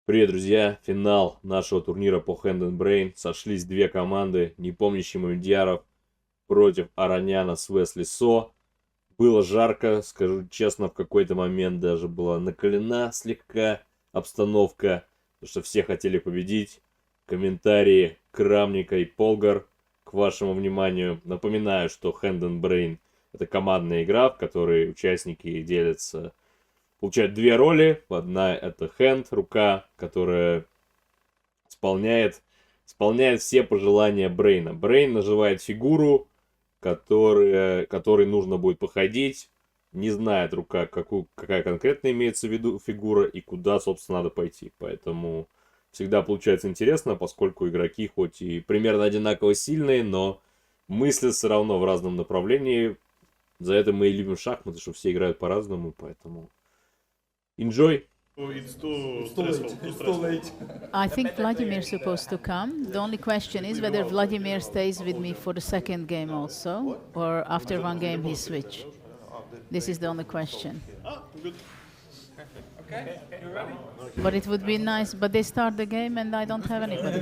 Привет, друзья! Финал нашего турнира по Hand&Brain. Сошлись две команды. Непомнящий-Мамедьяров против Ароняна с Со. Было жарко, скажу честно, в какой-то момент даже была накалена слегка обстановка, потому что все хотели победить. Комментарии Крамника и Полгар к вашему вниманию. Напоминаю, что Hand&Brain — это командная игра, в которой участники делятся, получают две роли. Одна — это hand, рука, которая исполняет все пожелания Брейна. Брейн наживает фигуру, которой нужно будет походить. Не знает рука, какая конкретно имеется в виду фигура и куда, собственно, надо пойти. Поэтому всегда получается интересно, поскольку игроки хоть и примерно одинаково сильные, но мыслят все равно в разном направлении. За это мы и любим шахматы, что все играют по-разному, поэтому enjoy. It's too stressful. It's too late. I think Vladimir's supposed to come. The only question is whether Vladimir stays with me for the second game also, or after one game he switch. This is the only question. Good. Okay, you ready? But it would be nice, but they start the game and I don't have anybody.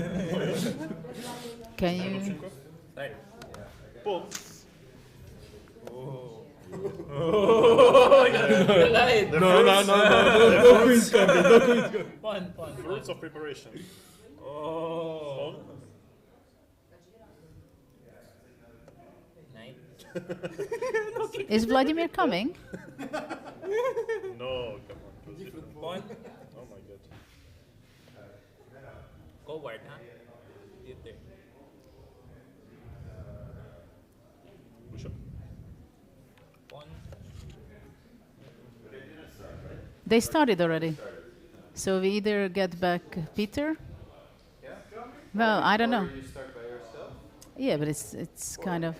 Can you? Paul. No queen's coming, no queen's coming. Fun. Fruits of preparation. Oh. Is Vladimir coming? No, come on. Different point. Oh my god. Go wide, huh? You there. Вышел. One. They started already. So we either get back Peter. Well, I don't know. Yeah, but it's kind of.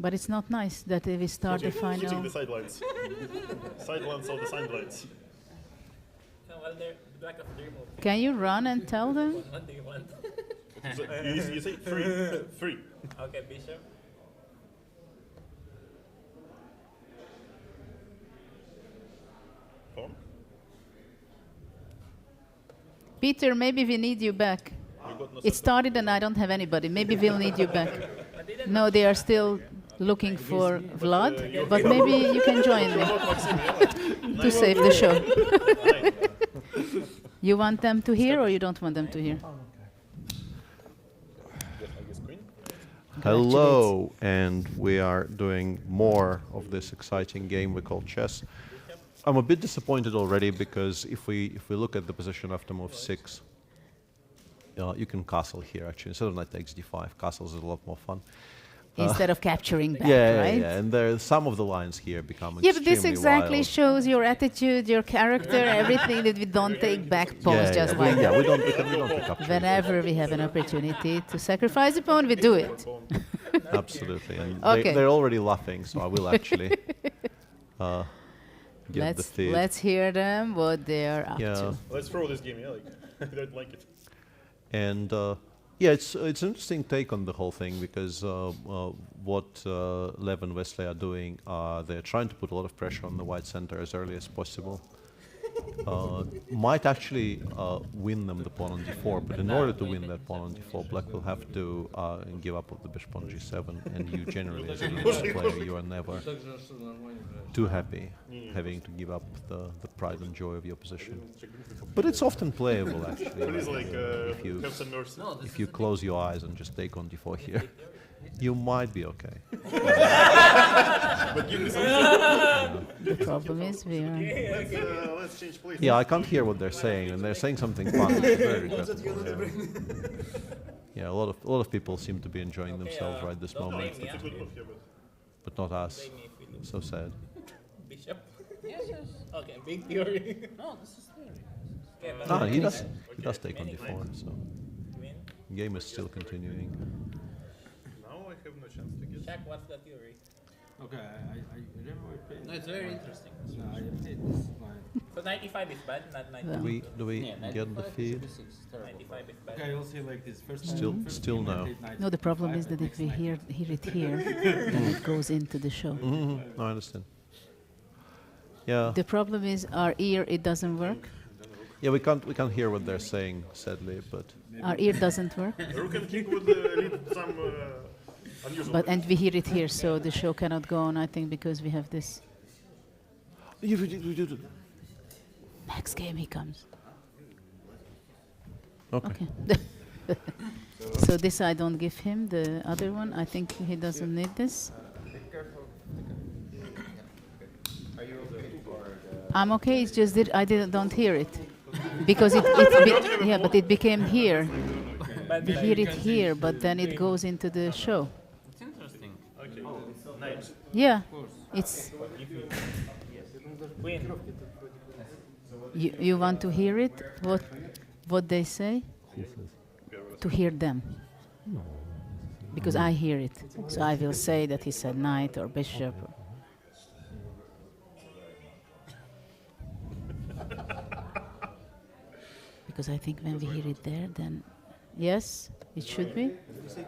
But it's not nice that we start the Hitting final. the sidelines. Sidelines of the sidelines. Well, they're black of three more. Can you run and tell them? What do you want? So you say three. Okay, bishop. Pawn. Peter, maybe we need you back. We got no It started and I don't have anybody. Maybe we'll need you back. No, they are still looking for Vlad, but maybe you can join me to save the show. You want them to hear or you don't want them to hear? Hello, and we are doing more of this exciting game we call chess. I'm a bit disappointed already because if we look at the position after move 6, you can castle here actually. Instead of knight takes d5, castles is a lot more fun. Instead of capturing back, Yeah, right? yeah, and there some of the lines here become Yeah, but this extremely exactly wild. shows your attitude, your character, everything that we don't take back pawns just like that. we don't take capture. Whenever we have an opportunity to sacrifice a pawn, we do it. Absolutely, and Okay. they're already laughing, so I will actually get the feed. Let's hear them what they are up Yeah. to. Let's throw this game, yeah? Like, I don't like it. And yeah, it's an interesting take on the whole thing because what Lev and Wesley are doing, they're trying to put a lot of pressure on the white center as early as possible. Might actually win them the pawn on d4, but in order to win that pawn on d4, Black will have to give up of the bishop on g7, and you generally, as an English player, you are never too happy having to give up the pride and joy of your position. But it's often playable, actually. Please, like, if you have some mercy. if you close your eyes and just take on d4 here, you might be okay. But give me some. The problem is we are. Let's change place. Yeah, I can't hear what they're saying, and they're saying something fun. It's very regrettable. Yeah, a lot of people seem to be enjoying themselves right this moment, It's a good move here, but not us. So sad. Bishop. Yes. Okay, big theory. No, this is theory. Okay, but Ah, he does take on d4, so Queen. game is still continuing. Now I have no chance to get. Check what's the theory. Okay, I remember playing. No, it's very interesting. No, I played this line. So 95 is bad, not 90. Do we get the feed? 95 is bad. Okay, I'll say like this. First Still game I no. played knight No, the problem f5, is that and if we next hear it here, then it goes into the show. No, I understand. Yeah. The problem is our ear, it doesn't work. Yeah, we can't hear what they're saying, sadly, but Our ear doesn't work. Rook and king would lead some unusual. But and we hear it here, so the show cannot go on, I think, because we have this. Next game he comes. okay. Okay. So this I don't give him. The other one, I think he doesn't need this. I'm okay. It's just that I don't hear it because yeah, but it became here. We hear it here, but then it goes into the show. It's interesting. Okay. Knight. Yeah, it's. Queen. You want to hear it? What they say? To hear them. Because I hear it, so I will say that he said knight or bishop. Because I think when we hear it there, then yes, it should be.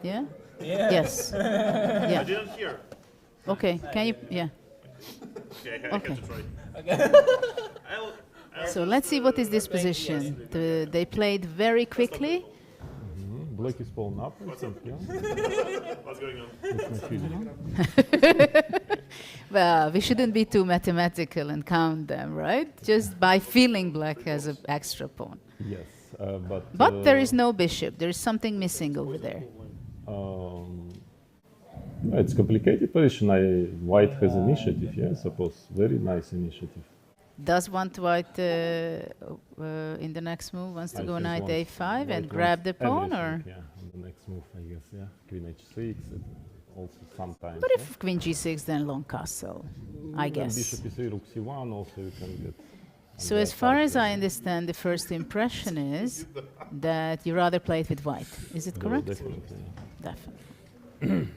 Yeah. Yes. I Yeah. didn't hear. Okay. Can you? Yeah. Okay, I Okay. have to try. I'll So let's see what is this position. They played very quickly. Black is fallen up, I think, yeah? what's going on? That's my feeling. Well, we shouldn't be too mathematical and count them, right? Just by feeling black has an extra pawn. Yes, but... But there is no bishop. There is something missing over there. It's complicated position. White has initiative, yeah, I suppose. Very nice initiative. Does want white in the next move wants to I go think knight once a5 and white grab wants the pawn, or? everything, yeah, on the next move, I guess, yeah. Queen h6, and also sometimes. But if queen g6, then long castle, I Then guess. bishop e3, rook c1, also you can get... So as far as I understand, the first impression is that you rather play it with white. Is it correct? Definitely. Definitely.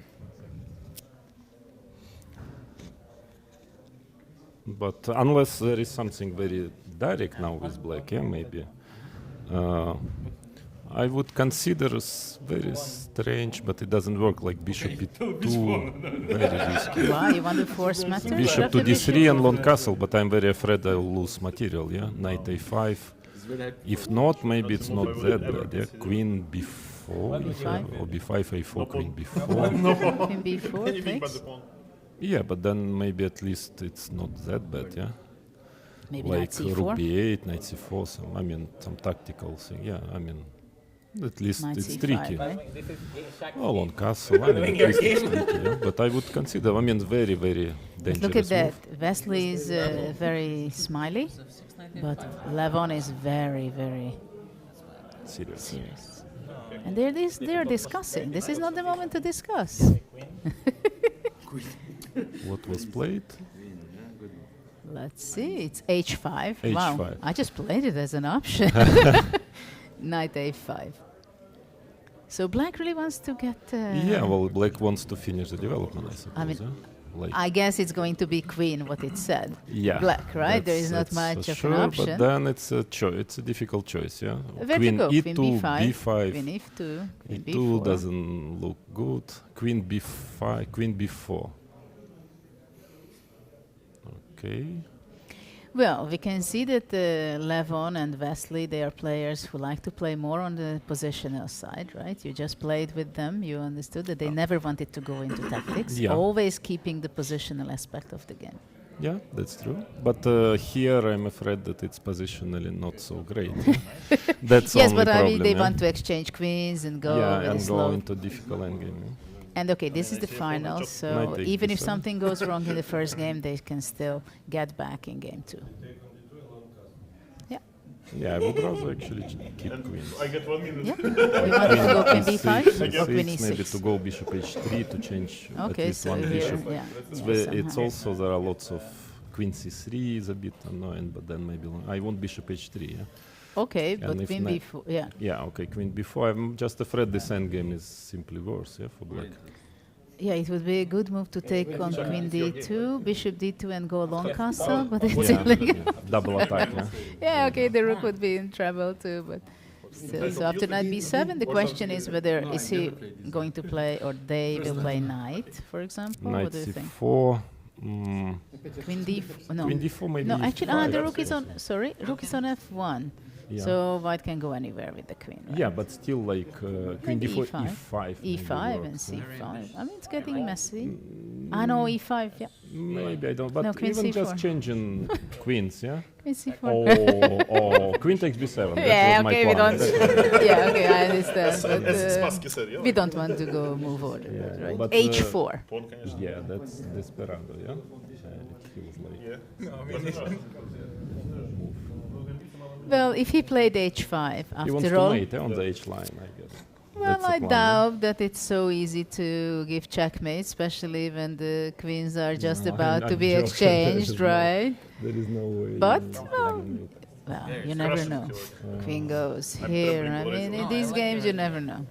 But unless there is something very direct now with black, yeah, maybe. I would consider very strange, but it doesn't work, like bishop e2, very risky. Why? You want to force matters? Bishop to d3 and long castle, but I'm very afraid I'll lose material, yeah? Knight a5. If not, maybe it's not that bad, yeah? Queen b4, B5? or b5, a4, queen b4. Queen b4 Anything but takes? the pawn. Yeah, but then maybe at least it's not that bad, yeah? Maybe knight Like rook c4? b8, knight c4, some tactical thing, yeah, I mean, at least Knight it's c5, tricky. right? This is exactly. Oh, on castle, I mean, at least it's tricky, yeah? But I would consider, I mean, very, very dangerous Look at that. move. Wesley is very smiley, but Levon is very, very Serious. serious. And they're discussing. This is not the moment to discuss. What was played? Let's see. It's h5. Wow. H5. I just played it as an option. Knight a5. So black really wants to get... Yeah, well, black wants to finish the development, I suppose, mean, yeah? Like, I guess it's going to be queen, what it said. yeah, black, right? There is not that's much of sure, an option. But then it's a it's a difficult choice, yeah? Where Queen to go? e2, Queen b5, b5, queen f2, queen e2 b4. doesn't look good. Queen b5, queen b4. Okay. Well, we can see that Levon and Wesley, they are players who like to play more on the positional side, right? You just played with them. You understood that they never wanted to go into tactics, Yeah. always keeping the positional aspect of the game. Yeah, that's true. But here I'm afraid that it's positionally not so great. That's Yes, only but I problem, mean, they yeah? want to exchange queens and go yeah, very and slow. go into difficult endgame. Yeah? And okay, this is the final, so Knight takes even if b7. something goes wrong in the first game, they can still get back in game two. Yeah. Yeah, I would rather actually keep queens. I get 1 minute. Yeah. You wanted to go queen b5 E6, or queen E6, maybe to e6? go bishop h3 to change at Okay, least so one here, bishop. yeah. It's, yeah, it's somehow. also there are lots of queen c3 is a bit annoying, but then maybe I want bishop h3. Yeah. Okay, but if queen knight- b4, yeah. Yeah. Okay. Queen b4. I'm just afraid this endgame is simply worse. Yeah, for black. Yeah, it would be a good move to take on queen d2, bishop d2 and go long castle, but it's Yeah, illegal. yeah. Double attack. Yeah. Yeah, okay, the rook would be in trouble too, but still. So after knight b7, the question is whether is he going to play or they will play knight, for example. Knight What do you think? c4. Queen d4. No. Queen d4 maybe. No, actually, e5. the rook is on. Sorry, rook is on f1. Yeah. So white can go anywhere with the queen. Right? Yeah, but still like queen Maybe d4, e5. e5. maybe E5 and works. c5. I mean, it's getting messy. I know e5. Yeah, Maybe I don't. But No, queen even just c4. changing queens, yeah. queen c4. Oh, queen takes b7. That Yeah, was my okay, we plan. don't. Yeah, okay, I understand. But, As Spassky said, yeah. we don't want to go move over, Yeah, right? but, h4. Pawn, конечно. Yeah, that's desperado, yeah. It feels like. Yeah. Well, if he played h5, He wants after to all, mate on the h line, I guess. well, That's the I plan, doubt that it's so easy to give checkmate, especially when the queens are just No, about to I'm be joking. exchanged, No. right? There is no way. But, you well, can mate. Well, you never know. Queen goes here. I mean, in these games, you never know.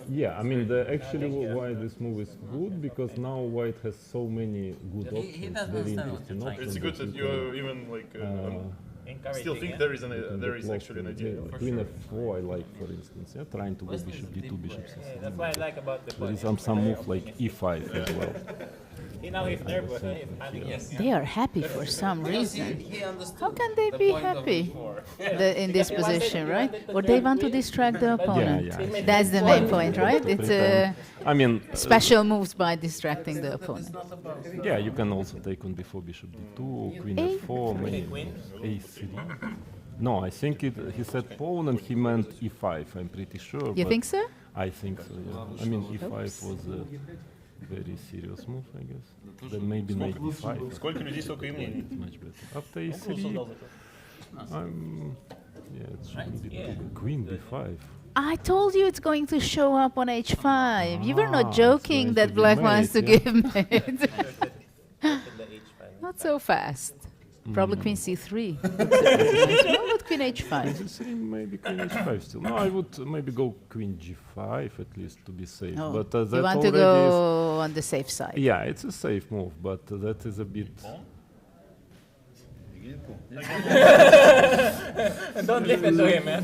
Yeah, I mean, actually, why this move is good because now white has so many good He options, doesn't very understand what interesting you're trying to options. It's good that you even like still think there is there is actually an idea. Queen f4, I like, for instance, yeah, trying to go bishop d2, bishop Yeah, c3. that's what I like about the There is boy. some move like e5 as well. He now he's nervous. He's panicking. They are happy for some reason. He understood. How can they be happy in this position, right? Or they want to distract the opponent. yeah. That's the main point, right? It's I mean, special moves by distracting the opponent. yeah, you can also take on before bishop d2, queen A- f4, maybe a3. No, I think he said pawn and he meant e5, I'm pretty sure. You but think so? I think so, yeah. I mean, e5 was a very serious move, I guess. Then maybe knight e5. Сколько людей, столько и мнений. It's much better. After a3, yeah, it shouldn't be too bad. Queen b5. I told you it's going to show up on h5. You were Ah, not it's joking going that to be black mate, wants to yeah. give mate. In the H5. Not so fast. Probably queen c3. No, but queen h5. c3, maybe queen h5 still. No, I would maybe go queen g5 at least to be safe. Oh, But you that want to already go on the safe side. is, yeah, it's a safe move, but that is a bit. Don't listen to him, man.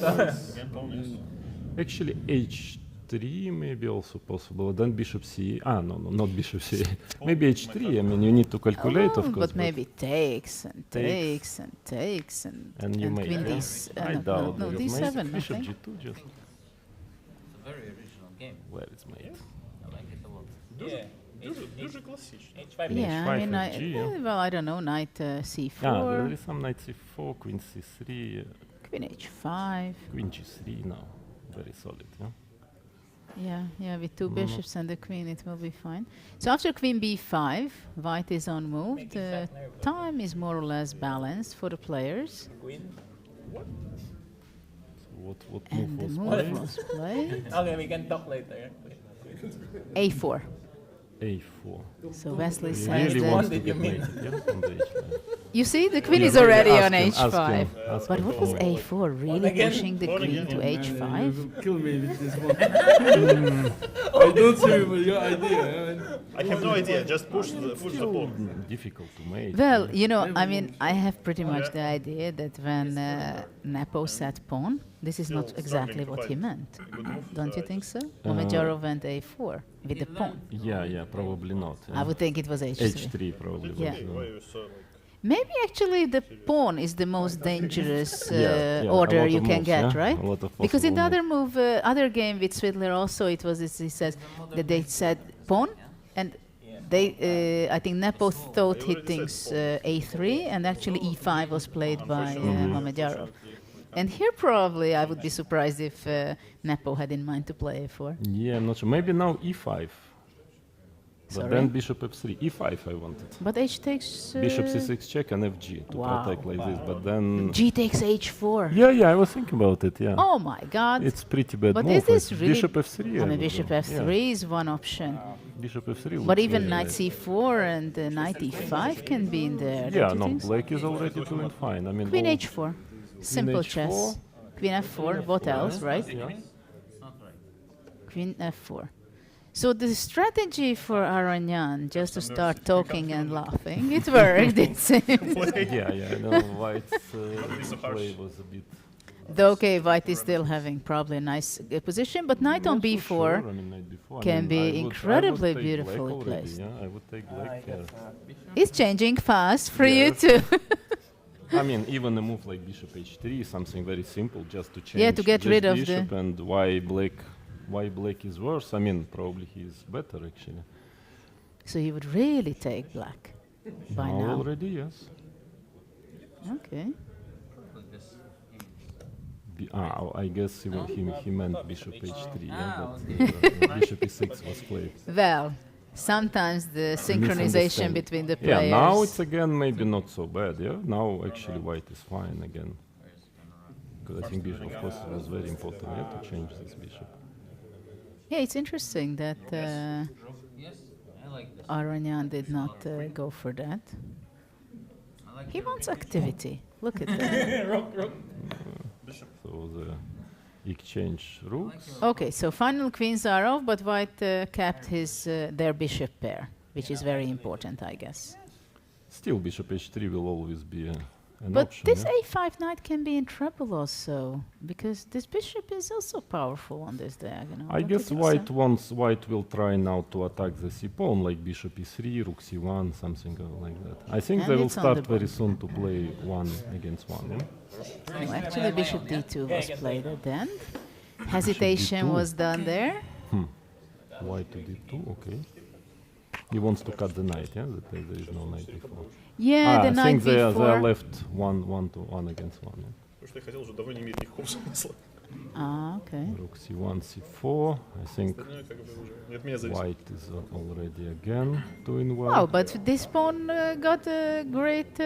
Actually, h3 maybe also possible. Then bishop c. No, not bishop c. Maybe h3. I mean, you need to calculate, of Oh, course. but maybe takes and Takes. takes and takes and you may. queen Yeah. d7. I doubt No, there is d7. mate. I Bishop think. g2 just. It's a very original game. Where is mate? I like it a lot. Yeah. Дуже классично. H5. Yeah, I h5 mean, and g, yeah. well, I don't know, knight Yeah, c4, there is some knight c4, queen c3, queen h5. queen g3 now. Very solid, yeah? Yeah, with two bishops and the queen, it will be fine. So after queen b5, white is on move. Making The black nervous. time is more or less balanced for the players. Queen. So what And move the was move played? was played. Okay, we can talk later. a4. a4. So Wesley He says really that. wants to Did you get mean? mated, yeah, on the h5. You see, the queen Yeah, is maybe already ask on him, h5. ask But him. what was a4? Really again? pushing the queen to h5? Kill me with this one. I don't see with your idea. I have no idea. Just push the pawn. Difficult to make. Well, you know, I mean, I have pretty much the idea that when Nepo said pawn, this is not exactly what he meant. Don't you think so? Mamedьяров went a4 with the pawn. Yeah, probably not. I would think it was h3. h3 probably. Yeah. was, Why you so like Maybe actually the pawn is the most dangerous yeah, a order lot you of can moves, get, yeah? right? A lot of Because in the possible other move, other game with Swidler also, it was he says that they said pawn, and they I think Nepo thought he thinks a3, and actually e5 was played by Mamedьяров. And here probably I would be surprised if Nepo had in mind to play a4. Yeah, I'm not sure. Maybe now e5. But Sorry? then bishop f3. e5 I wanted. But h takes... Bishop c6 check and fg to Wow. protect like this. But then... G takes h4. Yeah, I was thinking about it, yeah. Oh my god. It's pretty bad But move. is this It's really... Bishop f3. I mean, would bishop go. f3 Yeah. is one option. Bishop f3 But looks even very knight nice. c4 and knight e5 can be in there. Yeah, don't you no, think so? black is already doing fine. I mean, Queen all- h4. Simple H4. chess. Queen f4. What else, right? Yeah. Queen f4. So the strategy for Aroнян, just to start talking and laughing, it worked, it seems. Yeah, I know White's play was a bit Though, okay, white is still having probably a nice position, but knight on Not so b4 sure. I mean, knight b4. I can mean, be I would incredibly take beautifully black already, placed. Yeah, I would take black here. It's changing fast for you Yes. too. I mean, even a move like bishop h3, something very simple, just to change Yeah, to get just rid of the- bishop, and why black is worse. I mean, probably he's better actually. So you would really take black by now. Already, yes. Okay. I guess he meant bishop h3, yeah, but bishop e6 was played. Well, sometimes the synchronization between the Yeah, players. now it's again maybe not so bad, yeah? Now actually white is fine again. Because I think bishop, of course, it was very important, yeah, to change this bishop. Yeah, it's interesting that Aroнян did not go for that. He wants activity. Look at that. So the exchange rooks. Okay, so final queens are off, but white kept his their bishop pair, which is very important, I guess. Still, bishop h3 will always be an But option. this yeah? a5 knight can be in trouble also, because this bishop is also powerful on this diagonal. I don't guess you think so? white will try now to attack the c pawn, like bishop e3, rook c1, something like that. I think And they will it's on start the board. very soon to play one against one. Yeah? Oh, actually, bishop d2 was played at the end. Hesitation d2. was done there. White to d2, okay. He wants to cut the knight, yeah? There is no knight before. Yeah, the I knight think they are before. left one against one. Yeah? То, что я хотел, уже давно не имеет никакого смысла. Ah, okay. Rook c1, c4. I think Остальное как бы уже не от меня зависит. white is already again doing well. Oh, but this pawn got a great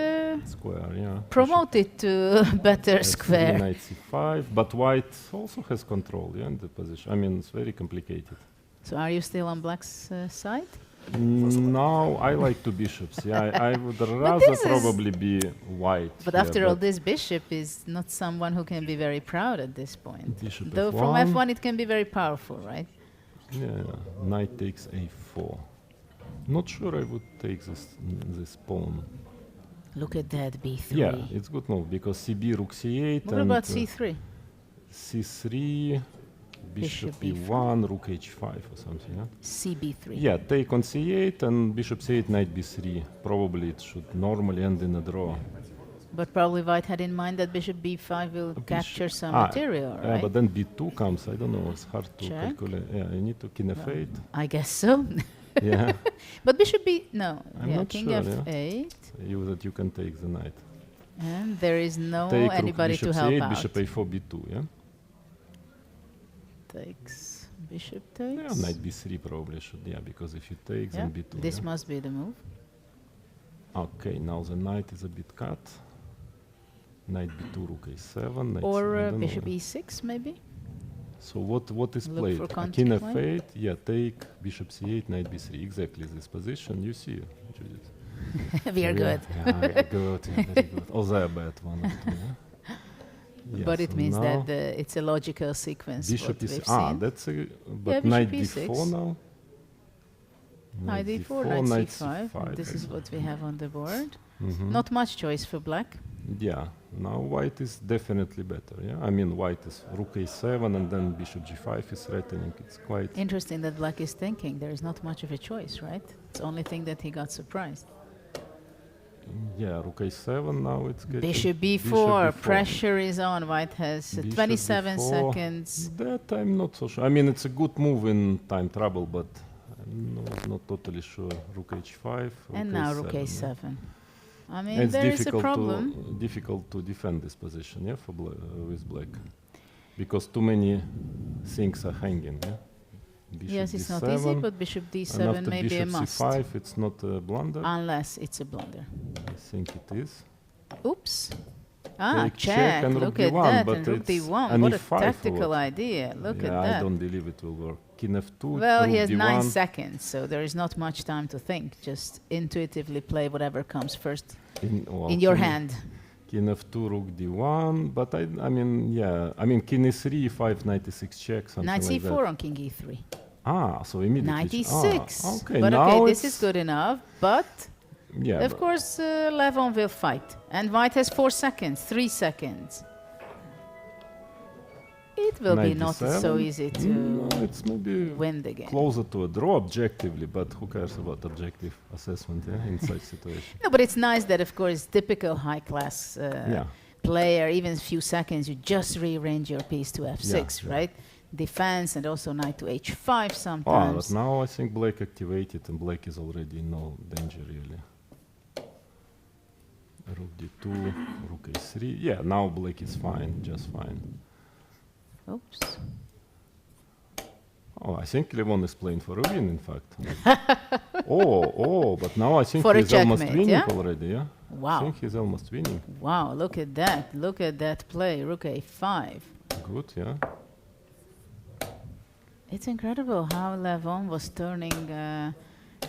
Square, yeah. promoted to better F3, square. knight c5, but white also has control, yeah, in the position. I mean, it's very complicated. So are you still on black's side? Now I like two bishops. Yeah, I would rather this is- probably be white. But here, after all, but this bishop is not someone who can be very proud at this point. Bishop Though from f1. f1 it can be very powerful, right? yeah, knight takes a4. Not sure I would take this pawn. Look at that b3. Yeah, it's good move because cb, rook c8, What and about c3? c3, bishop Bishop e1, rook h5 or something. Yeah? cb3. Yeah, take on c8 and bishop c8, knight b3. Probably it should normally end in a draw. But probably white had in mind that bishop b5 will capture some Ah, material, Yeah, right? but then b2 comes. I don't know. It's hard to Check. calculate. Yeah, you need to king f8. I guess so. Yeah, But bishop b... No. I'm yeah, not king sure, f8. that you can take the knight. And there is no Take rook, anybody to bishop help c8, out. bishop a4, b2. Yeah. Takes. Bishop Yeah, takes. knight b3 probably should. Yeah, because if you take, Yeah, then b2. this yeah? must be the move. Okay, now the knight is a bit cut. Knight b2, rook a7. Knight Or I don't know. bishop e6, maybe? So what is Look played? for King counterpoint. f8. Yeah, take bishop c8, knight b3. Exactly this position. You see, Judith. We are good. Yeah, good. Yeah, very good. Or they're bad one or two. Yeah? But Yeah, it so means now that it's a logical sequence. bishop what is we've ah seen. that's a but bishop knight e6. d4 now. Knight d4, knight c5. And this is what we have on the board. Mhm. Not much choice for black. Yeah, now white is definitely better. Yeah, I mean white is rook a7 and then bishop g5 is threatening. It's quite Interesting that black is thinking there is not much of a choice, right? It's the only thing that he got surprised. yeah. Rook a7 now it's getting Bishop b4, pressure is on. White has Bishop 27 b4. seconds. That I'm not so sure. I mean it's a good move in time trouble, but I'm not totally sure. Rook h5. And now rook yeah. a7. I mean, It's there is a problem. difficult to defend this position, yeah, for with black, because too many things are hanging. Yeah. Bishop Yes, it's not d7, easy, but bishop and d7 after may be a bishop must. c5, it's not a blunder. Unless it's a blunder. I think it is. Oops. Ah, Take check check. and Look rook at d1, that. but And rook it's d1. an What a e5 or tactical what? idea. Look Yeah, at that. I don't believe it will work. King f2. Well, he rook has d1. 9 seconds, so there is not much time to think. Just intuitively play whatever comes first in your hand. King f2, rook d1, but I mean, yeah, I mean, king e3, e5, knight e6 check, something Knight like c4 that. on king e3. Ah, so immediately. Knight e6. okay, But now okay, this it's- is good enough. But Yeah, of course, Levon will fight. And white has 4 seconds, 3 seconds. it will be not so 97. easy to No, it's maybe win the game. closer to a draw objectively, but who cares about objective assessment in such situation? No, but it's nice that, of course, typical high-class Yeah. player, even a few seconds, you just rearrange your piece to f6, Yeah. right? Defense and also knight to h5 Oh, sometimes. but now I think black activated and black is already in no danger really. Rook d2, rook a3. Yeah, now black is fine, just fine. Oops. Oh, I think Levon is playing for a win, in fact. But now I think For a he's almost checkmate, winning yeah? already, yeah? I Wow. think he's almost winning. Wow, look at that. Look at that play. Rook a5. Good, yeah? It's incredible how Levon was turning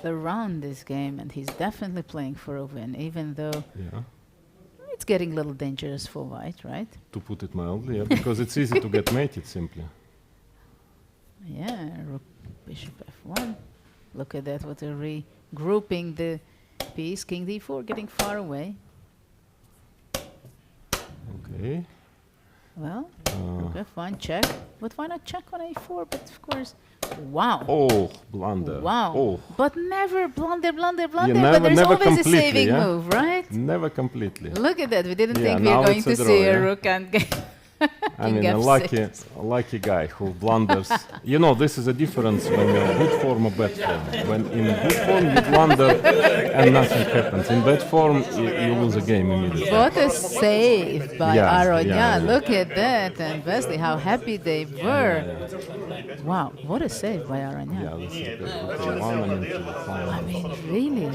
around this game, and he's definitely playing for a win, even though Yeah. it's getting a little dangerous for white, right? To put it mildly, yeah, because it's easy to get mated simply. Yeah, rook, bishop f1. Look at that, what a regrouping the piece. King d4, getting far away. Okay. Well, rook f1, check. But why not check on a4? But of course, wow. Oh, blunder. Wow. Oh, But never blunder, blunder, blunder. never- but there's never always a completely, saving yeah? move, right? never completely. Look at that. We didn't Yeah, think we were now going it's a to draw, see a yeah? rook and I mean, f6. a lucky guy who blunders. You know, this is a difference when you're good form or bad form. When in good form you blunder and nothing happens. In bad form you lose a game immediately. What a save by Yeah, Aroняна. yeah, yeah. Look at that. And Wesley, how happy they were. Wow, what a save by Aroняна. Yeah, this is good. Okay, one and into the final. I mean, really?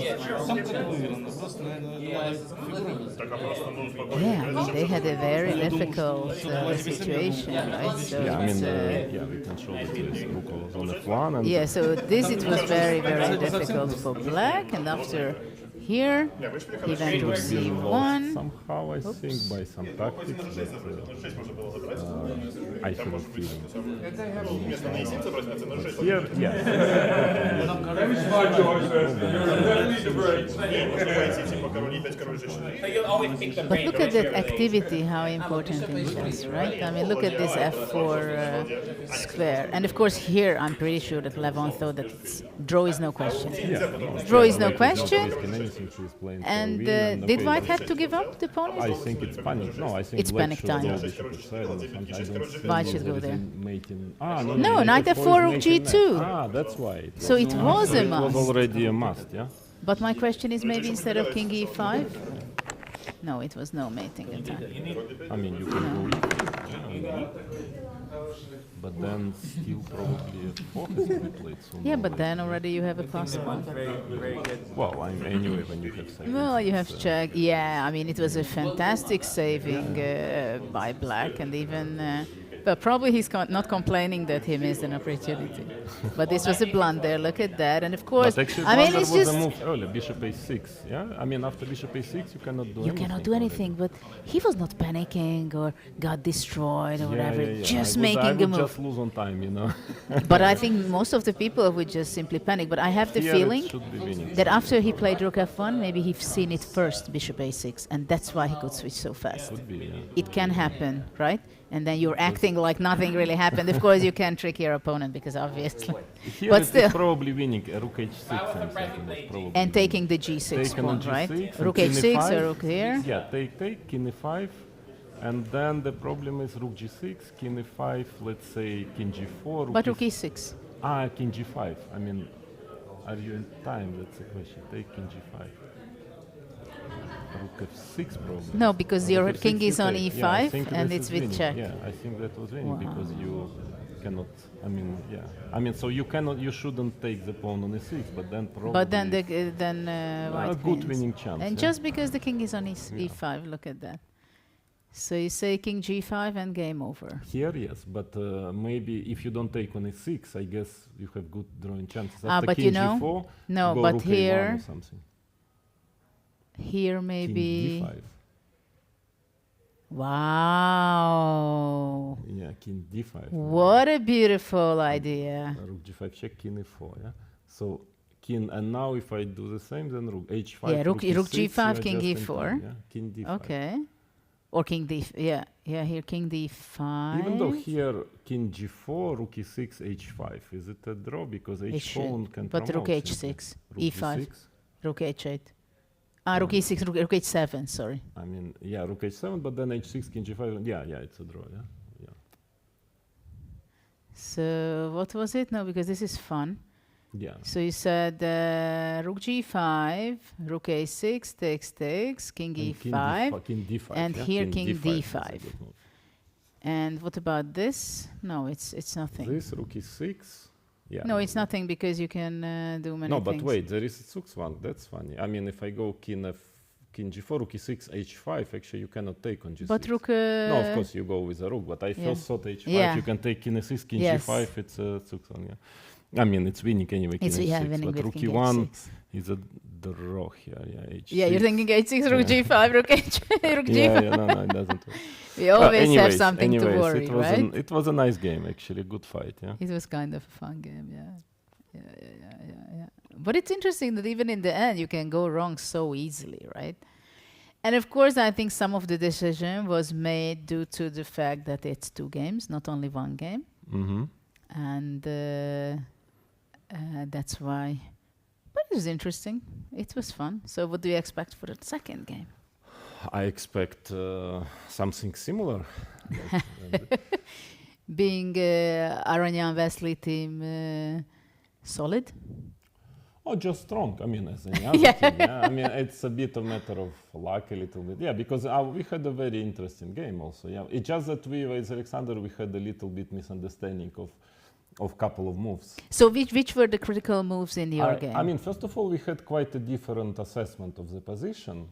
Yeah, I mean, they had a very difficult situation, right? So Yeah, I mean, it's, yeah, we can show that this rook was on f1 and yeah, so this it was very, very difficult for black, and after here he went to lost c1. somehow, I think, by some tactics that I have a feeling. But here, yeah. You always pick the But brain. look at that activity, how important in chess, right? I mean, look at this f4 square. And of course here, I'm pretty sure that Levon thought that draw is no question. Draw is no question. And did white have to give up the pawn? I think it's panic. No, I think It's black panic should time. go bishop h7 or something. I don't White know should go there is there. a mating. Ah, no, No, knight f4 f4, is rook mating g2. knight. Ah, that's why. So it was a It was must. already a must, yeah? But my question is maybe instead of king e5? No, it was no mating attack. I mean, you can go e3, but then still probably f4 has to be played soon. Yeah, but then already you have a plus one. Well, anyway, when you have seconds. Well, you have it's, check. Yeah, I mean, it was a fantastic saving by black, and even. But probably he's not complaining that he missed an opportunity. But this was a blunder. Look at that, and of course, But actually, I mean, blunder it's was just a move earlier, bishop a6, yeah? I mean, after bishop a6, you cannot do you anything. cannot do anything. But he was not panicking or got destroyed or whatever. Just I making a would move. just lose on time, you know. But I think most of the people would just simply panic. But I have the Here it feeling should be winning. that after he played rook f1, maybe he's seen it first, bishop a6, and that's why he could switch so fast. Could be, yeah. It can happen, right? And then you're acting like nothing really happened. Of course, you can trick your opponent because obviously. Here But it still. is probably winning rook h6 and second was probably And taking the g6 taken on pawn, right? g6 and Rook king h6 e5. or rook here. Yeah, take, king e5. And then the problem is rook g6, king e5, let's say king g4. But rook e6. Ah, king g5. I mean, are you in time? That's the question. Take king g5. Rook f6 probably. No, because Rook your f6 king is you on take. e5 Yeah, I think and this it's is with winning. check. Yeah, I think that was winning Wow. because you cannot. I mean, yeah. I mean, so you cannot. You shouldn't take the pawn on e6, but then probably. But then white a good wins. winning chance. And yeah. just because the king is on e5, look at that. So you say king g5 and game over. Here, yes, but maybe if you don't take on e6, I guess you have good drawing chances. Ah, After but king you know, g4, no, go but rook a1 here- or something. Here maybe. King d5. Wow. Yeah, king d5. What a beautiful idea. Rook g5 check, king e4. Yeah. So king, and now if I do the same, then rook h5. Yeah, rook e6, g5, you are king just in e4. time, yeah? King d5. Okay. Or king d, yeah, here king d5. Even though here king g4, rook e6, h5, is it a draw because h pawn can but rook promote h6, simply. e5, G6? rook h8. Rook e6, rook h7, sorry. I mean, yeah, rook h7, but then h6, king g5, yeah, it's a draw, yeah. So what was it? No, because this is fun. Yeah. So you said rook g5, rook a6, takes, king e5, king d5, and yeah? here king is a d5. good move. And what about this? No, it's nothing. This rook e6, yeah. No, it's nothing because you can do many No, things. but wait, there is one. That's funny. I mean, if I go king g4, rook e6, h5, actually you cannot take on g6. But rook... no, of course you go with a rook, but I first thought h5, you can take king e6, king g5, it's a one, yeah. I mean, it's winning anyway, king h6, winning but with rook king e1 h6. is a draw here, yeah, h6. Yeah, you're thinking h6, rook g5, rook h, rook g5. Yeah, no, it doesn't work. We always have something to worry, right? It was a nice game, actually, a good fight, yeah. It was kind of a fun game, yeah. But it's interesting that even in the end, you can go wrong so easily, right? And of course, I think some of the decision was made due to the fact that it's two games, not only one game. Mm-hmm. And that's why. But it was interesting. It was fun. So what do you expect for the second game? I expect something similar. Being Aroнян Wesley team solid? Oh, just strong. I mean, as any other team, yeah. I mean, it's a bit a matter of luck a little bit. Yeah, because we had a very interesting game also. Yeah, it's just that we, with Alexander, we had a little bit misunderstanding of couple of moves. So which were the critical moves in your game? I mean, first of all, we had quite a different assessment of the position.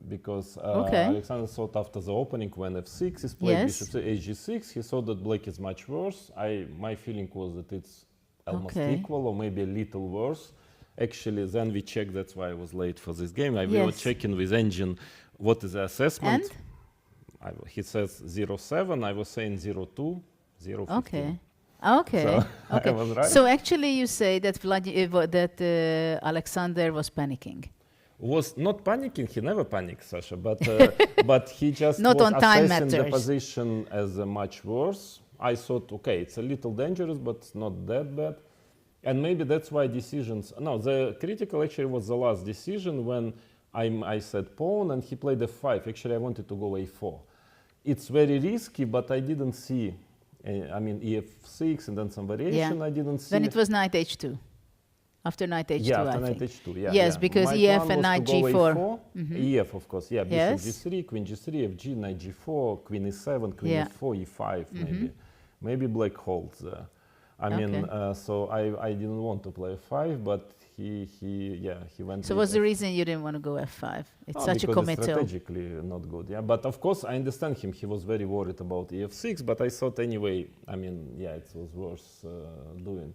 Because Alexander thought after the opening when f6 is played, bishop hg6, he thought that black is much worse. My feeling was that it's almost equal or maybe a little worse. Actually, then we checked, that's why I was late for this game. We were checking with engine what is the assessment. And? He says 0.7, I was saying 0.2, 0.15. Okay. So I was right. So actually you say that Alexander was panicking. Was not panicking, he never panicked, Sasha, but he just not was on time assessing matters. the position as much worse. I thought, okay, it's a little dangerous, but it's not that bad. And maybe that's why decisions... No, the critical actually was the last decision when I said pawn and he played f5. Actually, I wanted to go a4. It's very risky, but I didn't see... I mean, ef6 and then some variation, I didn't see... Then it was knight h2. After knight h2, yeah, after I knight think. h2, yeah. Yes, yeah. because My ef plan and was knight to go g4. A4. Ef, of course, yeah. Bishop g3, queen g3, fg, knight g4, queen e7, queen e4, e5, maybe. Maybe black holds there. I mean, so I didn't want to play f5, but he went. So what's the reason you didn't want to go f5? It's such a committal. It's strategically not good, yeah. But of course, I understand him. He was very worried about ef6, but I thought anyway. I mean, yeah, it was worth doing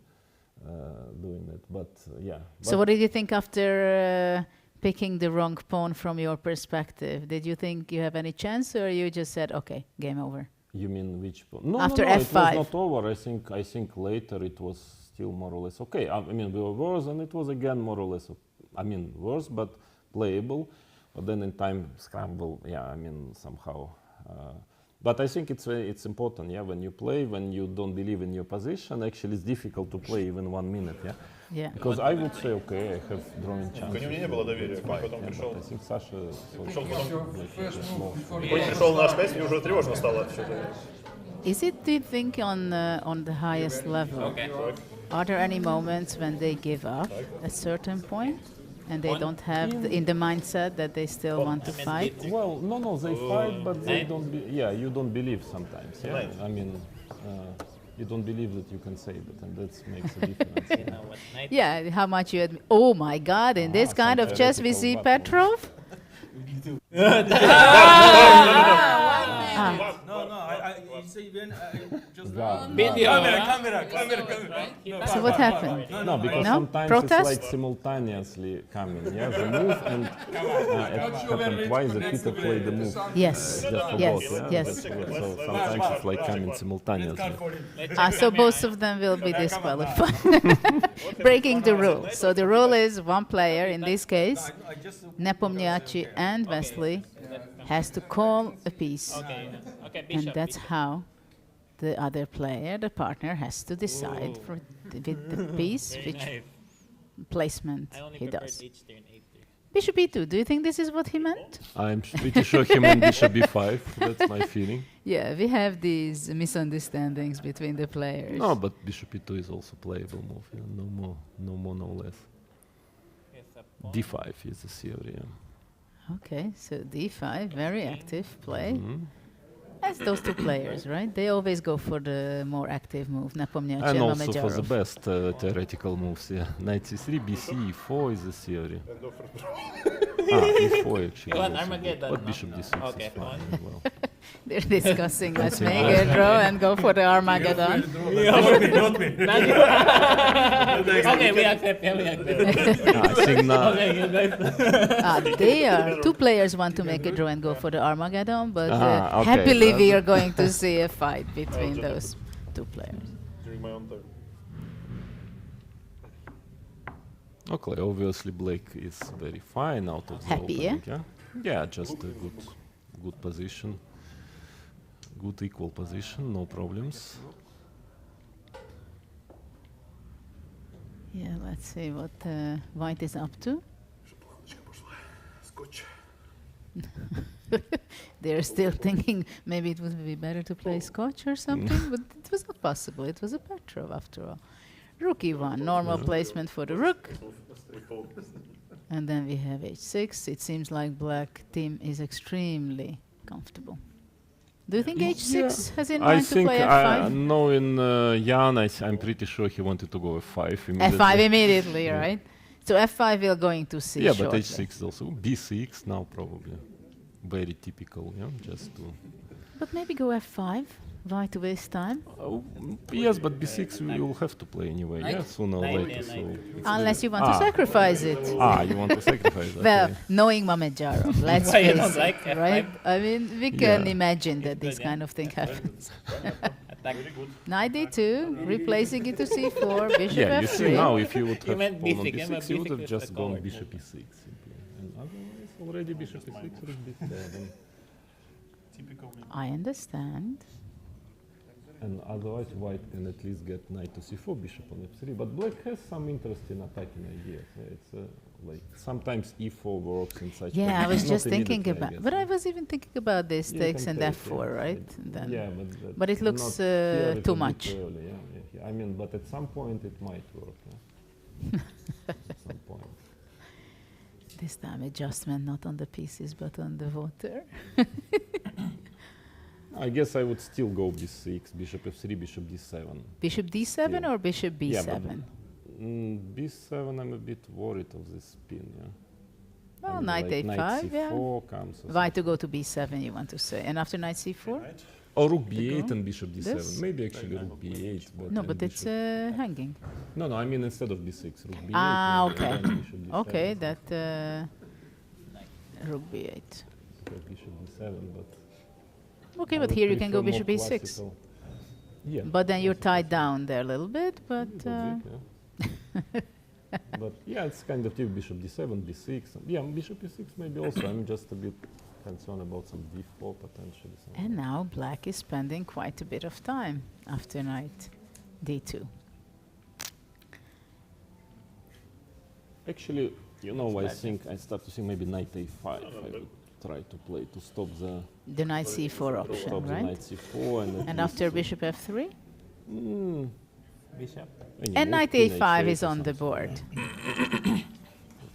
it, but yeah. So what did you think after picking the wrong pawn from your perspective? Did you think you have any chance, or you just said, okay, game over? You mean which pawn? No, after no, f5. It was not over. I think later it was still more or less okay. I mean, we were worse, and it was again more or less. I mean, worse but playable. But then in time scramble, yeah. I mean, somehow. But I think it's important, yeah. When you play, when you don't believe in your position, actually it's difficult to play even 1 minute, yeah. Yeah. Because I would say, okay, I have drawing chance. У него не было доверия, потом Yeah, пришел. but I think Sasha. Пришел на h5, мне уже тревожно стало. Is it, do you think, on the highest level? Are there any moments when they give up at a certain point? And they don't have in the mindset that they still want to fight? Well, no, they fight, but they don't. You don't believe sometimes. Yeah, I mean, you don't believe that you can save it, and that makes a difference. Yeah, how much you admit. Oh my God! In this kind of chess, we see Petrov. It's even just camera. So what happened? No, because sometimes Protest? it's like simultaneously coming. Yeah, the move and it happened twice that Peter played the move. Yes. Just for Yes. both, yeah? Yes. So sometimes it's like coming simultaneously. So both of them will be disqualified. Breaking the rule. So the rule is one player, in this case, Nepomniachtchi and Wesley, has to call a piece. Okay, okay, And bishop. that's bishop. how the other player, the partner, has to decide for with the piece Very which nice. placement I only he prepared does. h3 and a3. Bishop e2, do you think this is what he meant? I'm pretty sure he meant bishop b5. That's my feeling. Yeah, we have these misunderstandings between the players. No, but bishop e2 is also playable move. Yeah. No more, no less. Yes, a pawn. d5 is the theory. Yeah. Okay, so d5, very active play. Mhm. As those two players, right? They always go for the more active move, And also for the Nepomнящий-Мамедьяров. best theoretical moves. Yeah. Knight c3, bc, e4 is the theory. And offer e4 actually. You want is also Armageddon, good, but no? bishop d6 Okay, is fine fine. as well. They're discussing, let's make a draw and go for the Armageddon. not me. Okay, we accept. Yeah, we accept. I think now. Okay, you guys. They are, two players want to make a draw and go for the Armageddon, but Okay, happily we that's- are going to see a fight between those two players. During my own turn. Okay, obviously black is very fine out of the Happy, yeah? opening, yeah, just a good position, good equal position, no problems. Yeah, let's see what white is up to. Scotch. They're still thinking maybe it would be better to play Scotch or something, but it was not possible. It was a Petrov after all. Rook e1, normal placement for the rook. And then we have h6. It seems like black team is extremely comfortable. Do you think h6 has in I mind to think play f5? knowing Jan, I'm pretty sure he wanted to go f5 immediately. f5 immediately, right? So f5 we are going to see Yeah, shortly. but h6 also b6 now probably. Very typical, yeah, just to. But maybe go f5. Why to waste time? Yes, but b6 we will have to play anyway, yeah, Knight? sooner or Knight, later. yeah, So knight. it's Unless you want to sacrifice it. you want to sacrifice that? Well, okay. knowing Mamadyarov, let's Why you face don't it, like F5? right? I mean, we can Yeah. imagine that It's this good, yeah. kind of thing happens. Attack. Knight d2, replacing it to c4, bishop Yeah, you f3. see now if you would You have meant pawn on b6, yeah, but b6, you would b6 have is just the gone covered bishop move. e6 simply. And otherwise, already bishop e6, rook b7. Typical me. I understand. And otherwise, white can at least get knight to c4, bishop on f3. But black has some interesting attacking ideas. Yeah, it's like sometimes e4 works in such. Yeah, I way. was Not just thinking immediately, I about, guess, but yeah. I was even thinking about this You takes can and take, f4, yeah. right? And then Yeah, but it looks not here, too little bit much. early, yeah. I mean, but at some point it might work. Yeah. At some point. This time adjustment not on the pieces but on the water. I guess I would still go b6, bishop f3, bishop d7. Bishop d7 Yeah. or bishop b7? Yeah, but b7, I'm a bit worried of this spin, yeah. Well, And knight like a5, knight yeah. c4 comes. or Why to go to b7, you want to say? And after knight c4? Or rook To b8 go? and bishop d7. This? Maybe actually rook b8. No, and but it's bishop- hanging. No, I mean instead of b6, rook b8. Ah, maybe, okay. and then bishop d7. Okay, that rook b8. Okay, bishop d7, but. Okay, I but would here you can go prefer bishop more b6. classical. Yeah. But then you're classical. tied down there a little bit, but Little bit, yeah. But yeah, it's kind of bishop d7, b6. Yeah, bishop e6 maybe also. I'm just a bit concerned about some d4 potentially. and now black is spending quite a bit of time after knight d2. Actually, you know, I think I start to think maybe knight a5. I would try to play to stop the The knight c4 option, stop the right? knight c4 and. at And least, after bishop f3? Mm, Bishop. any And move, knight king a5 h8 is or on the something. board.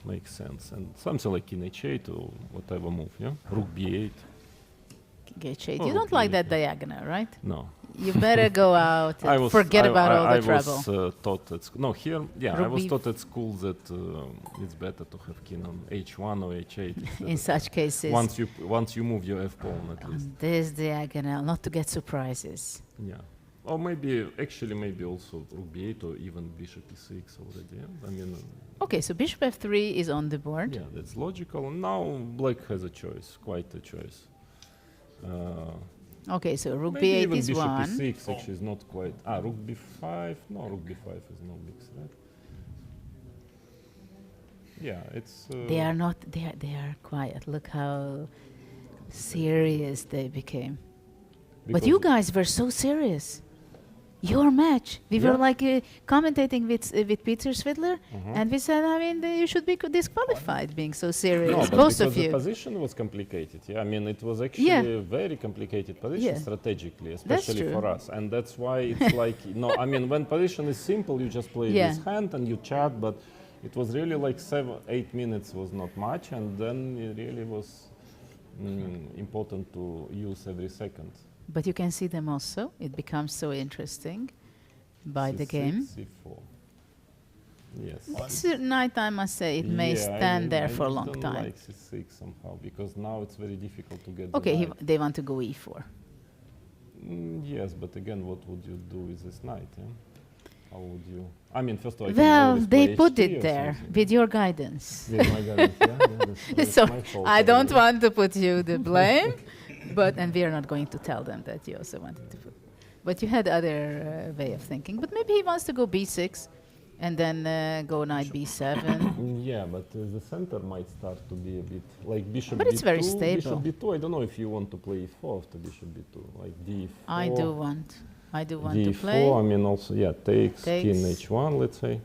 Makes sense. And something like king h8 or whatever move, yeah? Rook b8. h8. Oh, You don't like okay. that diagonal, right? No. You better go out and forget about all the trouble. I was taught at school. No, here, yeah, I Rook was b- taught at school that it's better to have king on h1 or h8. instead In of- such cases, once you move your f pawn at least. on this diagonal, not to get surprises. Yeah. Or maybe maybe also rook b8 or even bishop e6 already. Yeah? I mean, Okay, so bishop f3 is on the board. yeah, that's logical. Now black has a choice, quite a choice. Okay, so rook Maybe b8 even is bishop one. e6 actually is not quite. Rook b5. No, rook b5 is no big threat. Yeah, it's. They are not. They are quiet. Look how serious they became. But you guys were so serious. Your match. We were like commentating with Peter Svidler, and we said, I mean, you should be disqualified being so serious, no, but both of because you. the position was complicated. Yeah, I mean, it was actually a very complicated position strategically, especially for us. And that's why it's like, no, I mean, when position is simple, you just play this hand and you chat, but it was really like 7-8 minutes was not much, and then it really was important to use every second. But you can see them also. It becomes so interesting by the game. C4. Yes. This night, I must say, it may stand there for a long time. I like C6 somehow, because now it's very difficult to get Okay, the they want to go E4. Yes, but again, what would you do with this knight? Yeah? How would you? I mean, first of all, well, they put HT it there something. with your guidance. With my guidance, that's So my fault, I don't probably. want to put you the blame, and we are not going to tell them that you also wanted to put. But you had other way of thinking. But maybe he wants to go B6 and then go knight B7. Yeah, but the center might start to be a bit like bishop But B2. it's very stable. Bishop B2, I don't know if you want to play E4 after bishop B2, like D4. I do want D4, to play. I mean also, takes king H1, let's say.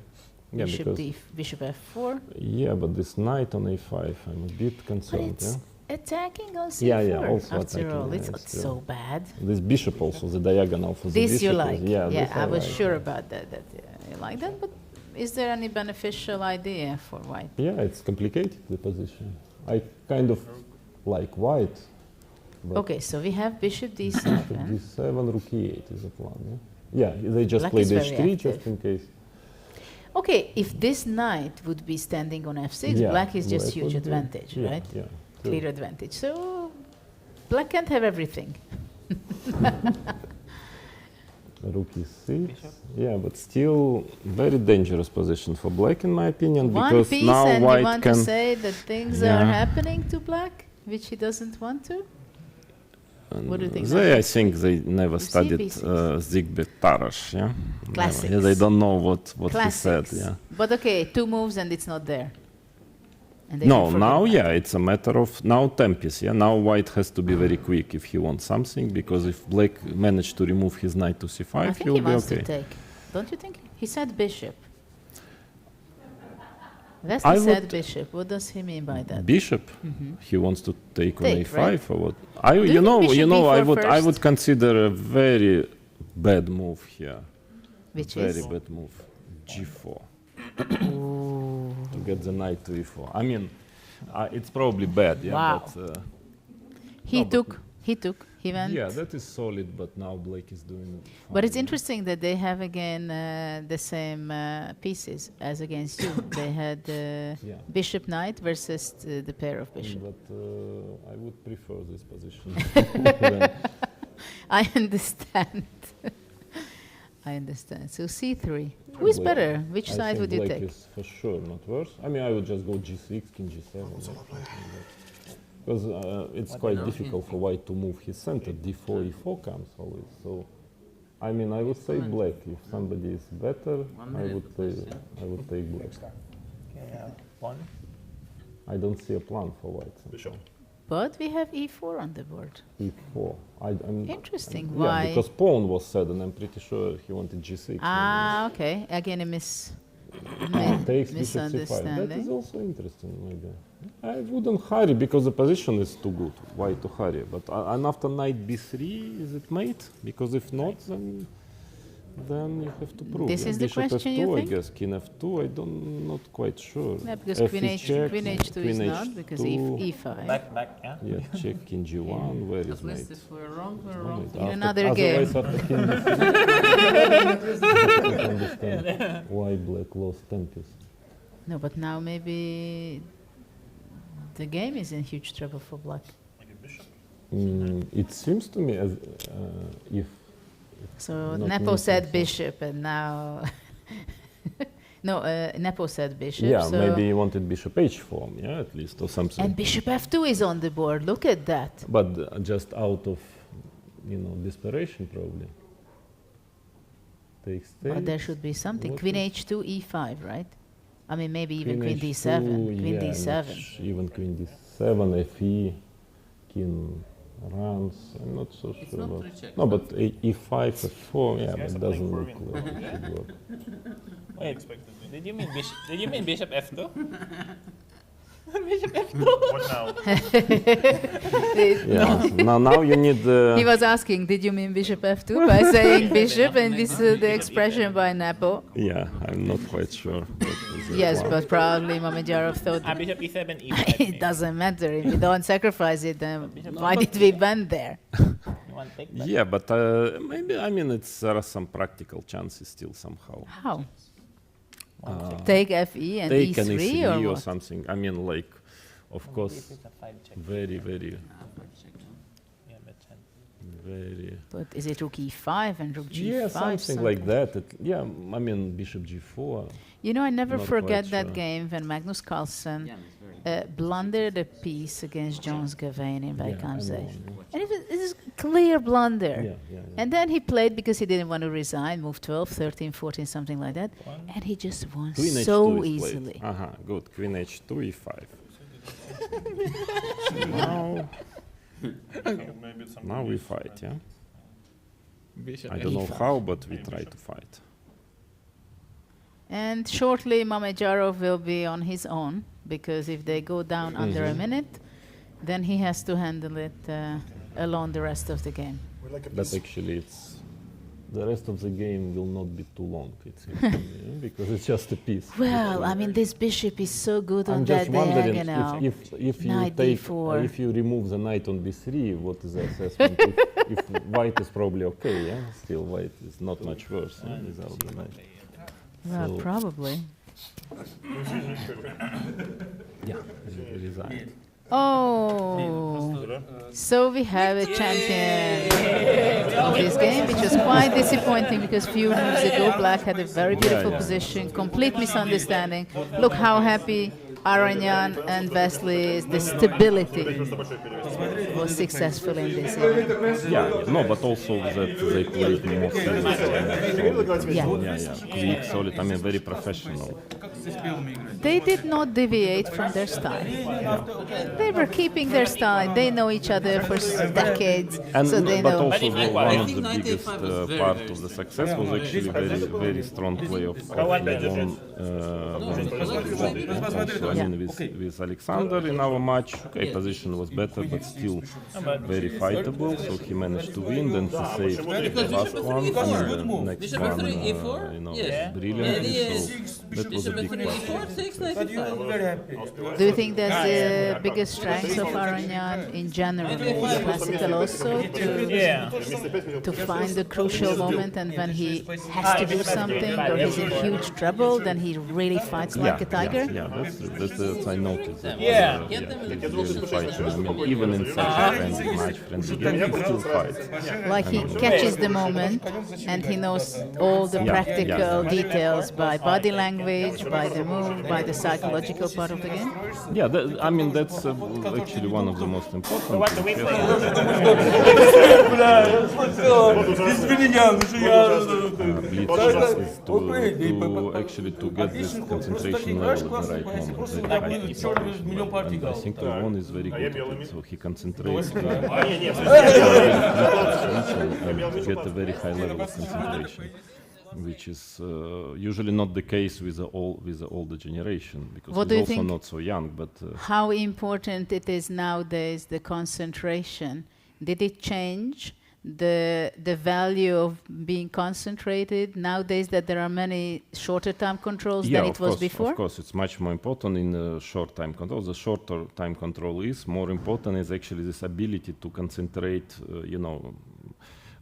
Yeah, Bishop F4. Yeah, but this knight on A5, I'm a bit concerned, But it's attacking on C4. Yeah, also after attacking, all, yeah, it's not still. so bad. This bishop also, the diagonal for the This bishop. you like? Yeah, this I was like. sure about that you like that. But is there any beneficial idea for white? Yeah, it's complicated, the position. I kind of like white. Okay, so we have bishop D7. D7, rook E8 is a plan, yeah? Yeah, they just Black played is very H3 active. just in case. Okay, if this knight would be standing on F6, black is just black huge would be- advantage, yeah, right? Yeah. true. Clear advantage. So black can't have everything. Rook E6. Yeah, but still very dangerous position for black in my opinion, One because piece, now and you white want can. to say that things are happening to black, which he doesn't want to? What do you think? I think they never see studied B6. Zigbet Tarash, yeah? Classics. Never. Yeah, they don't know what he said, Classics. yeah. But okay, 2 moves and it's not there. And they No, can forget now, about it. it's a matter of now tempest, yeah? Now white has to be very quick if he wants something, because if black managed to remove his knight to c5, I think he'll he be wants okay. to take. Don't you think? He said bishop. I Wesley said would- bishop. What does he mean by that? Bishop? He wants to take on Take, a5 right? or what? you You think know, bishop I b4 would first? consider a very bad move here. Which Very is? bad move. G4. To get the knight to e4. I mean, it's probably bad, yeah. Wow. But, He no, but- took. He went. yeah, that is solid, but now black is doing. But it's fine. interesting that they have again the same pieces as against you. They had Yeah. bishop knight versus the pair of bishop. But I would prefer this position. Than- I understand. I understand. So c3. Who is Black. better? Which I side think would you black take? is for sure not worse. I mean, I would just go g6, king g7. Because it's quite difficult for white to move his center. d4, e4 comes always. So, I mean, I would say black. If somebody is better, I would take black. One. I don't see a plan for white. Bishop. But we have e4 on the board. e4. Interesting. Yeah, Why? because pawn was said, and I'm pretty sure he wanted g6. Ah, okay. Again, a Takes bishop c5. That is misunderstanding. also interesting, maybe. I wouldn't hurry because the position is too good. Why to hurry? But and after knight b3, is it mate? Because if not, then you have to prove. This Yeah, is the bishop question, f2, you I think? guess. King f2, not quite sure. Yeah, because F queen check, h2 is queen not, because h2. e5. Back, yeah. Yeah, check king g1, where is At least mate? if we're wrong, we're No wrong. mate. In After- another otherwise game. after king b3, I don't understand why black lost tempest. No, but now maybe the game is in huge trouble for black. It seems to me as if So Not Nepo really said so. bishop, and now no, Nepo said bishop. yeah, so maybe he wanted bishop h4, yeah, at least, or something. and bishop f2 is on the board. Look at that. But just out of, desperation, probably. Takes But there takes. should be something. What Queen is- h2, e5, right? I mean, maybe even queen H2, d7. Queen yeah, d7. even queen d7, fe, king runs. I'm not so It's sure not about. recheck. No, but e5, f4, yeah, but it doesn't look like it should work. Wait, did you mean bishop? Did you mean bishop f2? Bishop f2. What now? Yeah. now you need. He was asking, did you mean bishop f2 by saying bishop, and this is the expression by Nepo. Yeah, I'm not quite sure. What was the Yes, plan. but probably Mamedьяров thought Bishop e7, e5. it doesn't matter. If we don't sacrifice it, then why did we bend there? You want take that? Yeah, but maybe I mean there are some practical chances still somehow. How? Take fe and Take an e3 e3 or or what? something. I mean, like, of course, It's a 5 check. very, Yeah, but very. But is it rook e5 and rook g5? Yeah, something like that. Yeah, I mean, bishop g4. You know, I never Not forget quite that sure. game when Magnus Carlsen blundered a piece against Jones Gavain in Vaikamsey. And it was a clear blunder. Yeah. And then he played because he didn't want to resign, move 12, 13, 14, something like that. And he just won Queen h2 so is easily. played. Good. Queen h2, e5. now, Maybe it's now we fight, yeah? bishop I don't know how, but we try to fight. And shortly, Mamedьяров will be on his own, because if they go down under a minute, then he has to handle it alone the rest of the game. But actually, the rest of the game will not be too long, it seems to me, because it's just a piece. Well, I mean, this bishop is so good I'm on just that wondering diagonal. if you Knight take d4. if you remove the knight on b3, what is the assessment? if white is probably okay, yeah. Still, white is not much worse without the knight. Well, So- probably. Yeah, resign. Oh, so we have a champion of this game, which was quite disappointing because few moves ago Black had a very beautiful position, complete misunderstanding. Look how happy Aroнян and Wesley is. The stability was successful in this game. Yeah, no, but also that they played more seriously. Yeah. Quick, solid. I mean, very professional. They did not deviate from their style. They were keeping their style. They know each other for decades, And so they but know. also one of the I think biggest 95 was very, part very of the success was actually very strong play of Levon. Also, I mean, with Alexander in our match, okay, position was better, but still very fightable. So he managed to win. Then he saved the last one. I mean, the next Bishop one, f3, e4? you know, Yes. brilliantly. So that was a Bishop big f3, part. e4, 695. Do you think that's the biggest strength of Aroнян in general, in classical also, to find the crucial moment, and when he has to do something or he's in huge trouble, then he really fights like a tiger? Yeah, that's I noticed. That, Get them in he's really fighting. I mean, even in such a friendly match, friendly game, he still fights. Like he catches the moment and he knows all the practical details by body language, by the move, by the psychological part of the game? Yeah, I mean, that's actually one of the most important things. Blitz is to actually to get this concentration level at the right moment, very high concentration level. And I think Levon is very good at it, so he concentrates to get a very high level of concentration, which is usually not the case with the older generation, because What do you he's also think? not so young. But How important it is nowadays, the concentration? Did it change the value of being concentrated nowadays that there are many shorter time controls than it was before? Of course, it's much more important in short time control. The shorter time control is more important is actually this ability to concentrate,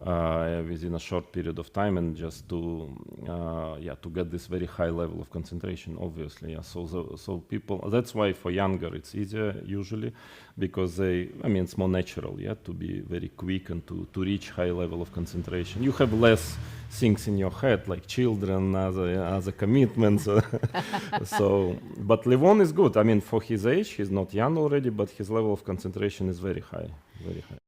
within a short period of time, and just to get this very high level of concentration. Obviously, yeah. So people. That's why for younger it's easier usually, because it's more natural, yeah, to be very quick and to reach high level of concentration. You have less things in your head, like children, other commitments. But Levon is good. I mean, for his age, he's not young already, but his level of concentration is very high, very high.